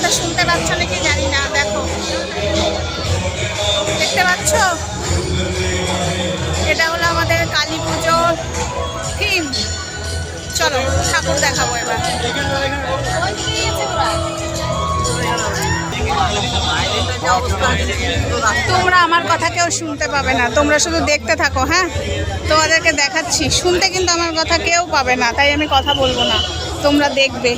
কথা শুনতে পাচ্ছ নাকি জানি না। দেখো, দেখতে পাচ্ছ, এটা হলো আমাদের কালী পুজোর থিম। চলো ঠাকুর দেখাবো এবার। তোমরা আমার কথা কেউ শুনতে পাবে না, তোমরা শুধু দেখতে থাকো। হ্যাঁ, তোমাদেরকে দেখাচ্ছি, শুনতে কিন্তু আমার কথা কেউ পাবে না, তাই আমি কথা বলবো না, তোমরা দেখবে।